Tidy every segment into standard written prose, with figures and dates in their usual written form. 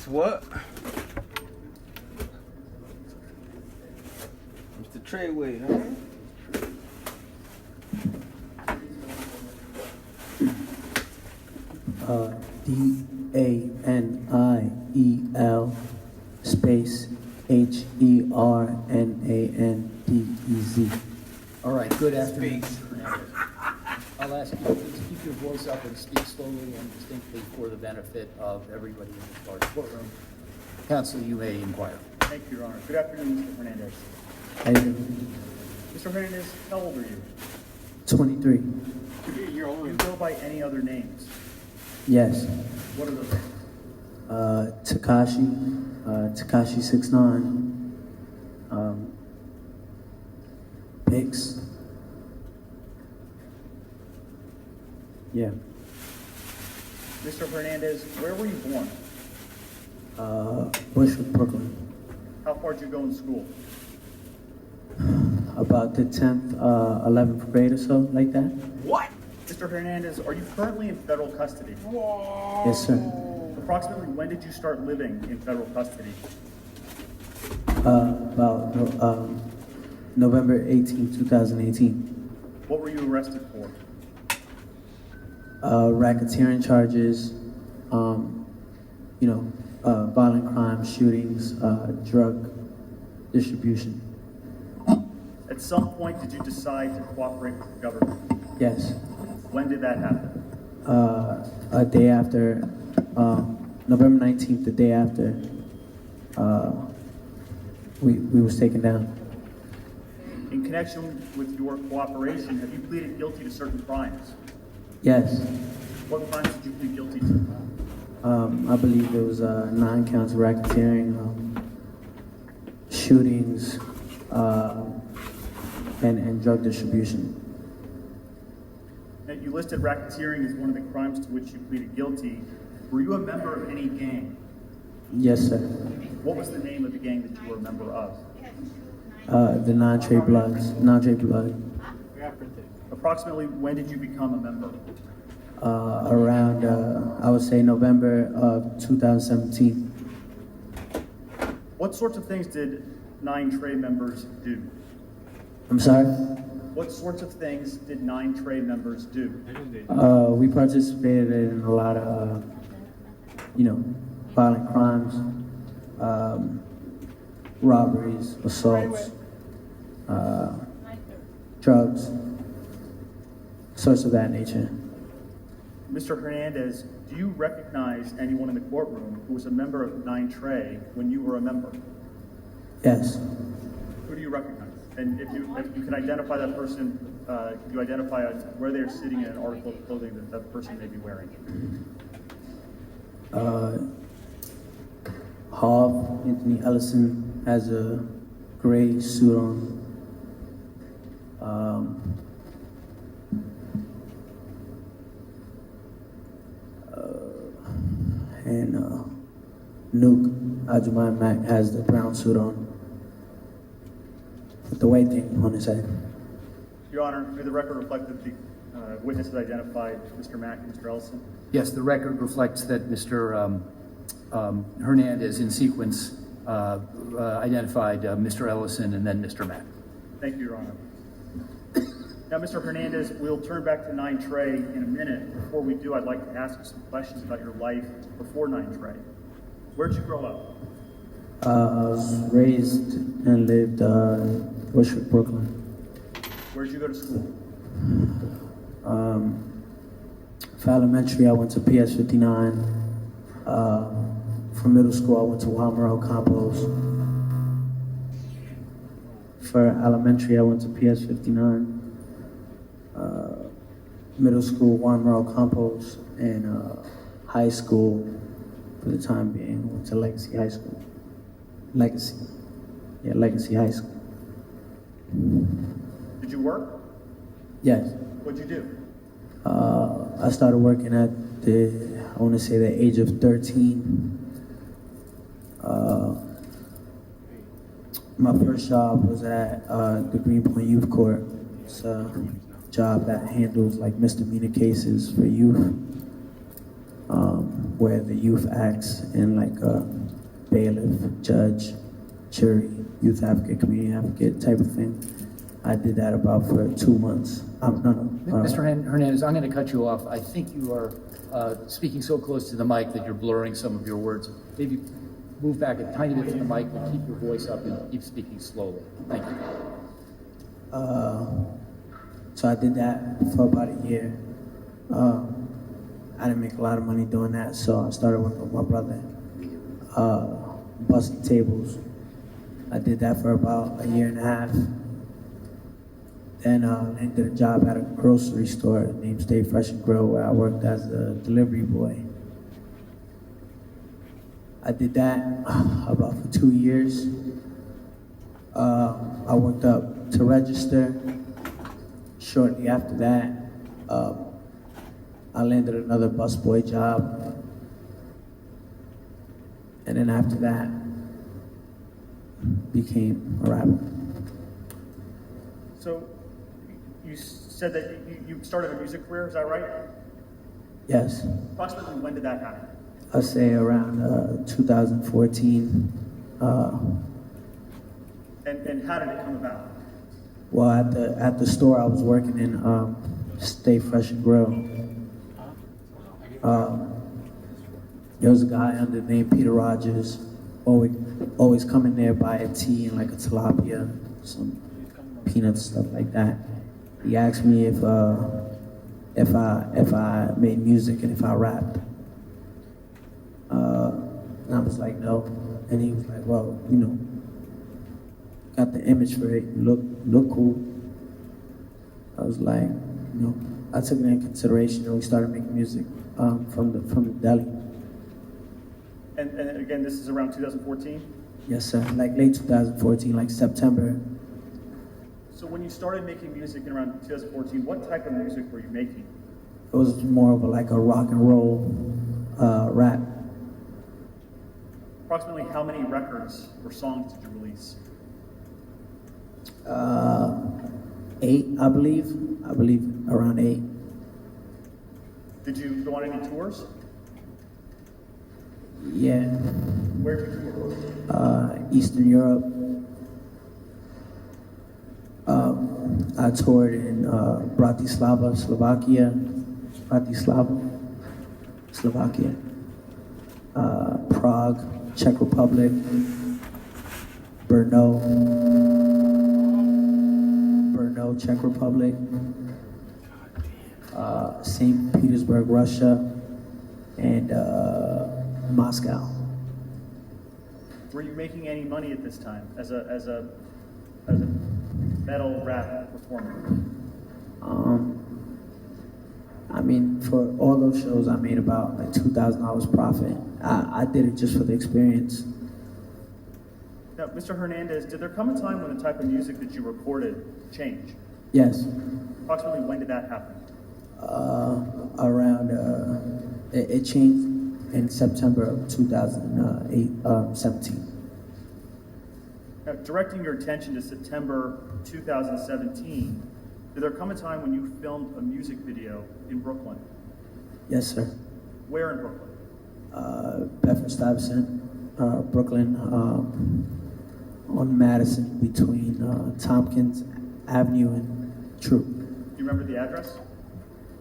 It's what? Mr. Treyway, huh? Daniel space Hernandez. All right, good afternoon, Mr. Hernandez. I'll ask you to please keep your voice up and speak slowly and distinctly for the benefit of everybody in this large courtroom. Counsel, you may inquire. Thank you, Your Honor. Good afternoon, Mr. Hernandez. How you doing? Mr. Hernandez, how old are you? 23. Do you go by any other names? Yes. What are those names? Tekashi 69. Pix. Yeah. Mr. Hernandez, where were you born? Bushwick, Brooklyn. How far did you go in school? About the 10th, 11th grade or so, like that. What? Mr. Hernandez, are you currently in federal custody? Yes, sir. Approximately when did you start living in federal custody? About November 18, 2018. What were you arrested for? Racketeering charges, violent crimes, shootings, drug distribution. At some point, did you decide to cooperate with the government? Yes. When did that happen? A day after, November 19th, the day after, we was taken down. In connection with your cooperation, have you pleaded guilty to certain crimes? Yes. What crimes did you plead guilty to? I believe there was 9 counts of racketeering, shootings, and drug distribution. Now, you listed racketeering as one of the crimes to which you pleaded guilty. Were you a member of any gang? Yes, sir. What was the name of the gang that you were a member of? The non-Trey Bloods, non-Trey Blood. Approximately when did you become a member? Around, I would say November of 2017. What sorts of things did 9 Trey members do? I'm sorry? What sorts of things did 9 Trey members do? We participated in a lot of, violent crimes, robberies, assaults, drugs, sorts of that nature. Mr. Hernandez, do you recognize anyone in the courtroom who was a member of 9 Trey when you were a member? Yes. Who do you recognize? And if you can identify that person, could you identify where they're sitting in an article of clothing that that person may be wearing? Anthony Ellison has a gray suit on. And Nuke Ajuman Mac has the brown suit on with the white thing on his head. Your Honor, may the record reflect that the witnesses identified Mr. Mack and Mr. Ellison? Yes, the record reflects that Mr. Hernandez, in sequence, identified Mr. Ellison and then Mr. Mack. Thank you, Your Honor. Now, Mr. Hernandez, we'll turn back to 9 Trey in a minute. Before we do, I'd like to ask you some questions about your life before 9 Trey. Where'd you grow up? I was raised and lived Bushwick, Brooklyn. Where'd you go to school? For elementary, I went to PS 59. For middle school, I went to Walmart Campos. For elementary, I went to PS 59. Middle school, Walmart Campos, and high school, for the time being, went to Legacy High School. Legacy High School. Did you work? Yes. What'd you do? I started working at the age of 13. My first job was at the Greenpoint Youth Court. It's a job that handles like misdemeanor cases for youth. where the youth acts in like a bailiff, judge, jury, youth advocate, community advocate type of thing. I did that about for 2 months. Mr. Hernandez, I'm going to cut you off. I think you are speaking so close to the mic that you're blurring some of your words. Maybe move back a tiny bit from the mic and keep your voice up and keep speaking slowly. Thank you. So I did that for about a year. I didn't make a lot of money doing that, so I started working with my brother, busting tables. I did that for about a year and a half. Then I did a job at a grocery store named Stay Fresh and Grill, where I worked as a delivery boy. I did that about for 2 years. I worked up to register. Shortly after that, I landed another busboy job. And then after that, became a rapper. So you said that you started a music career, is that right? Yes. Approximately when did that happen? I'd say around 2014. And how did it come about? Well, at the store I was working in, Stay Fresh and Grill, there was a guy under the name Peter Rogers, always coming there, buy a tea and like a tilapia, some peanuts, stuff like that. He asked me if I made music and if I rapped. And I was like, no. And he was like, well, you know, got the image for it, look cool. I was like, you know, I took it in consideration and we started making music from the deli. And again, this is around 2014? Yes, sir. Like late 2014, like September. So when you started making music in around 2014, what type of music were you making? It was more of like a rock and roll rap. Approximately how many records or songs did you release? 8, I believe. I believe around 8. Did you go on any tours? Yeah. Where did you tour? Eastern Europe. I toured in Bratislava, Slovakia. Prague, Czech Republic. Brno, Czech Republic. St. Petersburg, Russia, and Moscow. Were you making any money at this time as a metal rap performer? I mean, for all those shows, I made about like $2,000 profit. I did it just for the experience. Now, Mr. Hernandez, did there come a time when the type of music that you recorded changed? Yes. Approximately when did that happen? It changed in September of 2017. Now, directing your attention to September 2017, did there come a time when you filmed a music video in Brooklyn? Yes, sir. Where in Brooklyn? Bedford-Stuyvesant, Brooklyn, on Madison between Tompkins Avenue and True. Do you remember the address?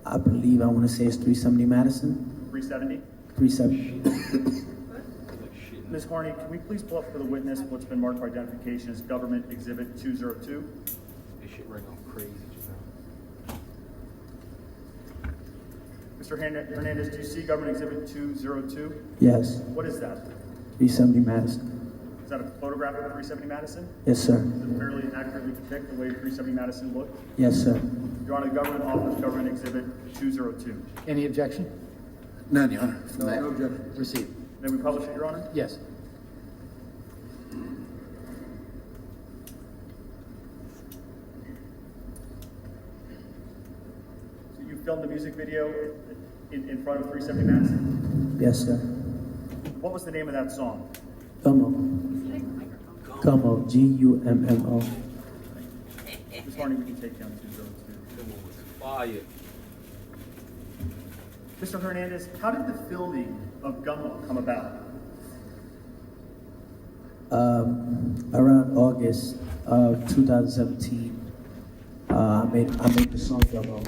I believe, I want to say it's 370 Madison. 370? 370. Ms. Harney, can we please pull up for the witness what's been marked for identification as Government Exhibit 202? This shit right now crazy just now. Mr. Hernandez, do you see Government Exhibit 202? Yes, What is that? 370 Madison. Is that a photograph of 370 Madison? Yes, sir. Does it fairly accurately depict the way 370 Madison looked? Yes, sir. Your Honor, the Government offers Government Exhibit 202. Any objection? None, Your Honor. No objection. Proceed. May we publish it, Your Honor? Yes. So you filmed the music video in front of 370 Madison? Yes, sir. What was the name of that song? Gummo, G-U-M-M-O. Ms. Harney, we can take down 202. Fire. Mr. Hernandez, how did the filming of Gummo come about? Around August of 2017, I made the song Gummo.